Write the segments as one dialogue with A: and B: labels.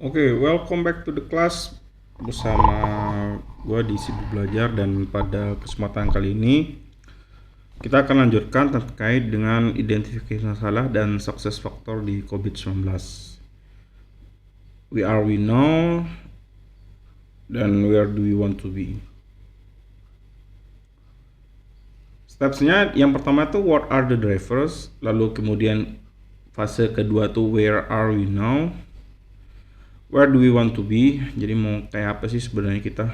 A: Oke, welcome back to the class bersama gue di Sibuk Belajar, dan pada kesempatan kali ini kita akan lanjutkan terkait dengan identifikasi masalah dan success factor di COVID-19. We know, dan where do we want to be? Stepsnya yang pertama itu what are the drivers, lalu kemudian fase kedua tuh where are we now, where do we want to be, jadi mau kayak apa sih sebenarnya kita,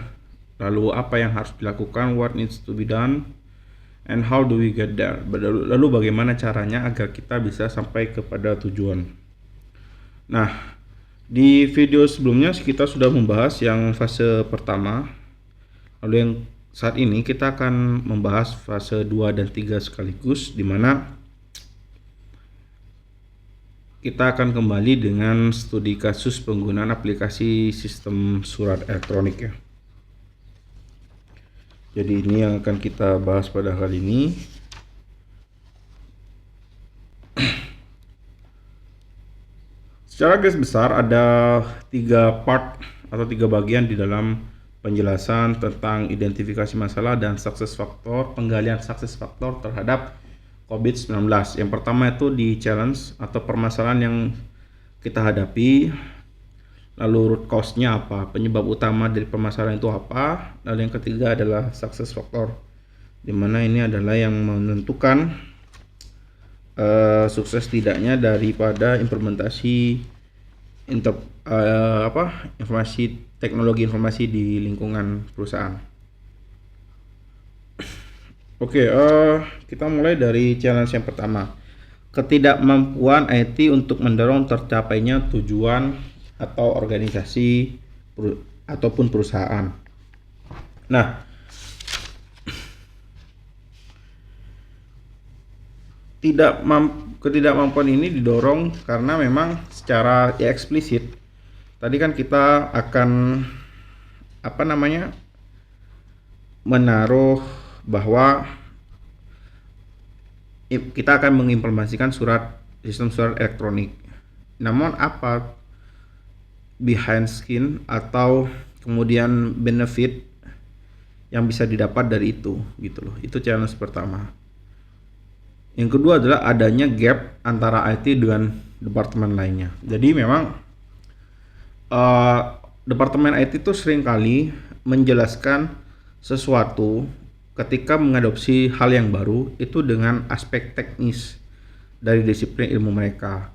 A: lalu apa yang harus dilakukan, what needs to be done, and how do we get there, lalu bagaimana caranya agar kita bisa sampai kepada tujuan. Nah, di video sebelumnya kita sudah membahas yang fase pertama, lalu yang saat ini kita akan membahas fase 2 dan 3 sekaligus, di mana kita akan kembali dengan studi kasus penggunaan aplikasi sistem surat elektronik ya. Jadi ini yang akan kita bahas pada kali ini. Secara garis besar ada 3 part atau 3 bagian di dalam penjelasan tentang identifikasi masalah dan success factor, penggalian success factor terhadap COVID-19. Yang pertama itu di challenge atau permasalahan yang kita hadapi, lalu root cause-nya apa, penyebab utama dari permasalahan itu apa, lalu yang ketiga adalah success factor, dimana ini adalah yang menentukan sukses tidaknya daripada implementasi teknologi informasi di lingkungan perusahaan. Oke, kita mulai dari challenge yang pertama. Ketidakmampuan IT untuk mendorong tercapainya tujuan atau organisasi ataupun perusahaan. Nah, ketidakmampuan ini didorong karena memang secara eksplisit tadi kan kita akan menaruh bahwa kita akan mengimplementasikan sistem surat elektronik. Namun apa behind skin atau kemudian benefit yang bisa didapat dari itu gitu loh. Itu challenge pertama. Yang kedua adalah adanya gap antara IT dengan departemen lainnya. Jadi memang departemen IT itu seringkali menjelaskan sesuatu ketika mengadopsi hal yang baru itu dengan aspek teknis dari disiplin ilmu mereka.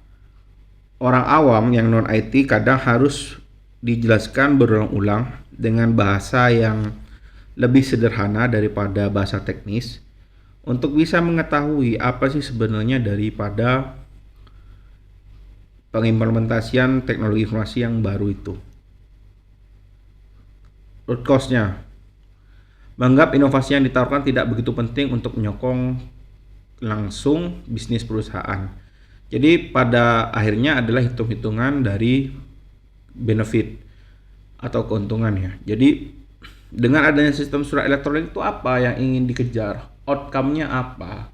A: Orang awam yang non IT kadang harus dijelaskan berulang-ulang dengan bahasa yang lebih sederhana daripada bahasa teknis untuk bisa mengetahui apa sih sebenarnya daripada pengimplementasian teknologi informasi yang baru itu. Root cause-nya, menganggap inovasi yang ditawarkan tidak begitu penting untuk menyokong langsung bisnis perusahaan. Jadi pada akhirnya adalah hitung-hitungan dari benefit atau keuntungan ya. Jadi dengan adanya sistem surat elektronik itu apa yang ingin dikejar? Outcome-nya apa?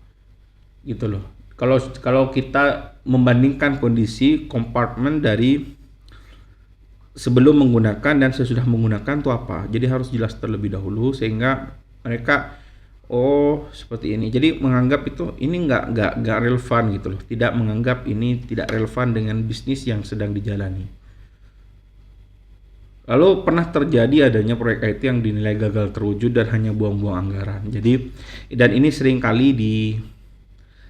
A: Gitu loh. Kalau kita membandingkan kondisi kompartemen dari sebelum menggunakan dan sesudah menggunakan itu apa, jadi harus jelas terlebih dahulu sehingga mereka seperti ini, jadi menganggap itu ini nggak relevan gitu loh, tidak menganggap ini tidak relevan dengan bisnis yang sedang dijalani. Lalu pernah terjadi adanya proyek IT yang dinilai gagal terwujud dan hanya buang-buang anggaran. Dan ini sering kali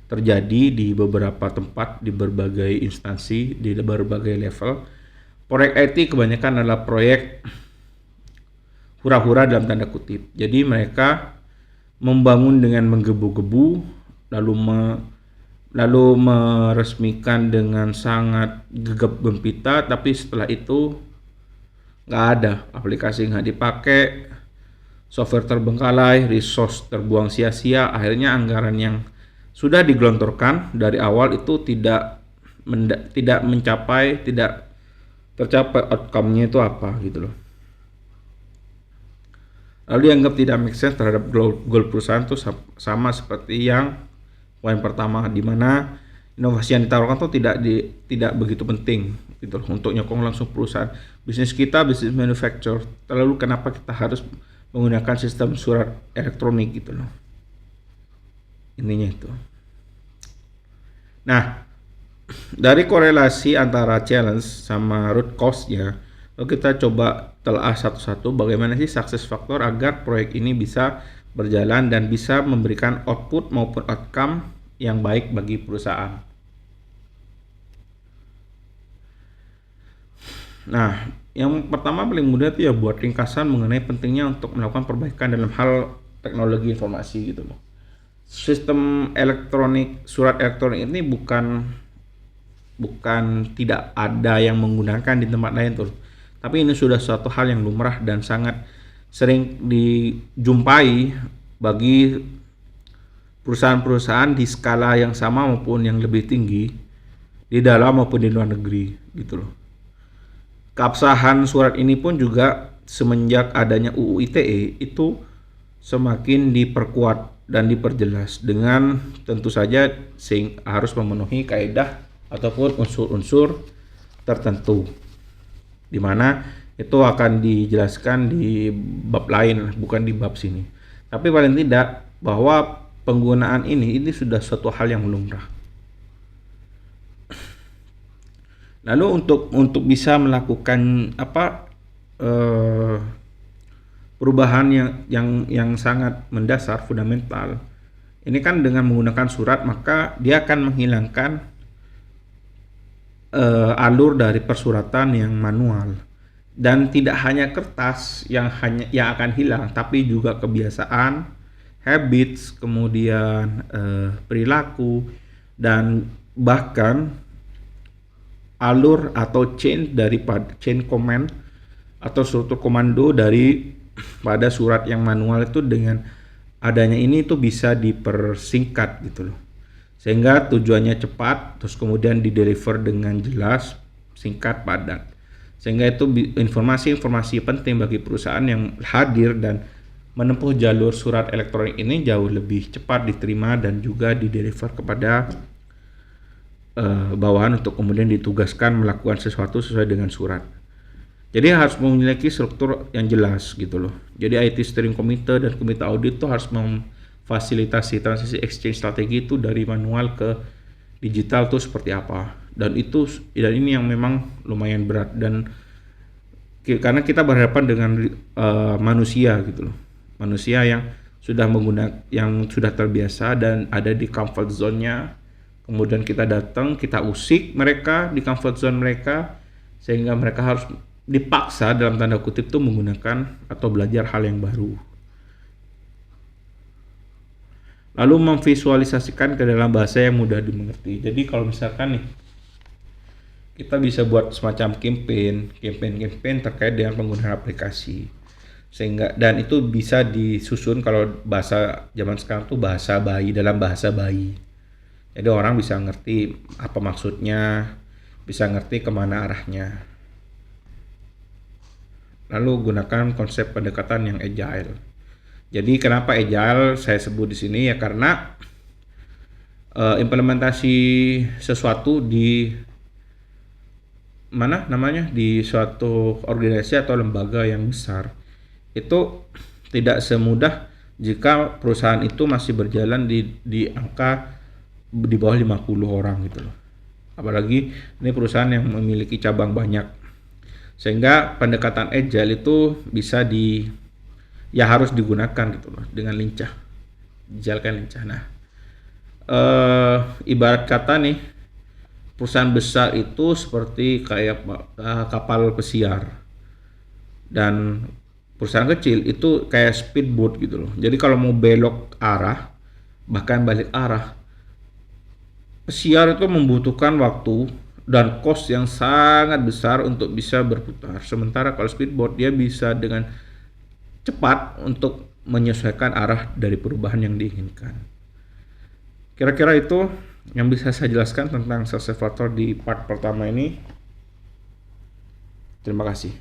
A: terjadi di beberapa tempat, di berbagai instansi, di berbagai level. Proyek IT kebanyakan adalah proyek hura-hura dalam tanda kutip. Jadi mereka membangun dengan menggebu-gebu, lalu meresmikan dengan sangat gegap gempita, tapi setelah itu nggak ada, aplikasi nggak dipakai, software terbengkalai, resource terbuang sia-sia. Akhirnya anggaran yang sudah digelontorkan dari awal itu tidak tercapai outcome-nya itu apa gitu loh. Lalu dianggap tidak make sense terhadap goal perusahaan itu sama seperti yang poin pertama, di mana inovasi yang ditawarkan itu tidak begitu penting gitu loh, untuk nyokong langsung perusahaan. Bisnis kita bisnis manufacture, lalu kenapa kita harus menggunakan sistem surat elektronik gitu loh, intinya itu. Nah, dari korelasi antara challenge sama root cause-nya, lalu kita coba telah satu-satu bagaimana sih success factor agar proyek ini bisa berjalan dan bisa memberikan output maupun outcome yang baik bagi perusahaan. Nah, yang pertama paling mudah itu ya buat ringkasan mengenai pentingnya untuk melakukan perbaikan dalam hal teknologi informasi gitu loh. Sistem elektronik, surat elektronik ini bukan tidak ada yang menggunakan di tempat lain tuh. Tapi ini sudah suatu hal yang lumrah dan sangat sering dijumpai bagi perusahaan-perusahaan di skala yang sama maupun yang lebih tinggi di dalam maupun di luar negeri gitu loh. Keabsahan surat ini pun juga semenjak adanya UU ITE itu semakin diperkuat dan diperjelas dengan tentu saja harus memenuhi kaidah ataupun unsur-unsur tertentu, di mana itu akan dijelaskan di bab lain, bukan di bab sini. Tapi paling tidak bahwa penggunaan ini sudah suatu hal yang lumrah. Lalu untuk bisa melakukan perubahan yang sangat mendasar, fundamental, ini kan dengan menggunakan surat, maka dia akan menghilangkan alur dari persuratan yang manual, dan tidak hanya kertas yang akan hilang, tapi juga kebiasaan, habits, kemudian perilaku, dan bahkan alur atau chain command atau struktur komando dari pada surat yang manual itu dengan adanya ini itu bisa dipersingkat gitu loh, sehingga tujuannya cepat, terus kemudian dideliver dengan jelas, singkat, padat, sehingga itu informasi-informasi penting bagi perusahaan yang hadir dan menempuh jalur surat elektronik ini jauh lebih cepat diterima dan juga dideliver kepada bawahan untuk kemudian ditugaskan melakukan sesuatu sesuai dengan surat. Jadi harus memiliki struktur yang jelas gitu loh. Jadi IT Steering Committee dan Komite Audit itu harus memfasilitasi transisi exchange strategi itu dari manual ke digital tuh seperti apa. Dan ini yang memang lumayan berat, dan karena kita berhadapan dengan manusia gitu loh. Manusia yang sudah terbiasa dan ada di comfort zone-nya. Kemudian kita datang, kita usik mereka di comfort zone mereka, sehingga mereka harus dipaksa dalam tanda kutip tuh menggunakan atau belajar hal yang baru. Lalu memvisualisasikan ke dalam bahasa yang mudah dimengerti. Jadi kalau misalkan nih, kita bisa buat semacam campaign terkait dengan penggunaan aplikasi, sehingga dan itu bisa disusun kalau bahasa zaman sekarang tuh bahasa bayi dalam bahasa bayi. Jadi orang bisa ngerti apa maksudnya, bisa ngerti kemana arahnya. Lalu gunakan konsep pendekatan yang agile. Jadi kenapa agile saya sebut di sini ya karena implementasi sesuatu di di suatu organisasi atau lembaga yang besar itu tidak semudah jika perusahaan itu masih berjalan di angka di bawah 50 orang gitu loh. Apalagi ini perusahaan yang memiliki cabang banyak. Sehingga pendekatan agile itu bisa harus digunakan gitu loh dengan lincah. Dijalankan lincah. Nah, ibarat kata nih, perusahaan besar itu seperti kayak kapal pesiar. Dan perusahaan kecil itu kayak speedboat gitu loh. Jadi kalau mau belok arah, bahkan balik arah, pesiar itu membutuhkan waktu dan cost yang sangat besar untuk bisa berputar. Sementara kalau speedboat dia bisa dengan cepat untuk menyesuaikan arah dari perubahan yang diinginkan. Kira-kira itu yang bisa saya jelaskan tentang success factor di part pertama ini. Terima kasih.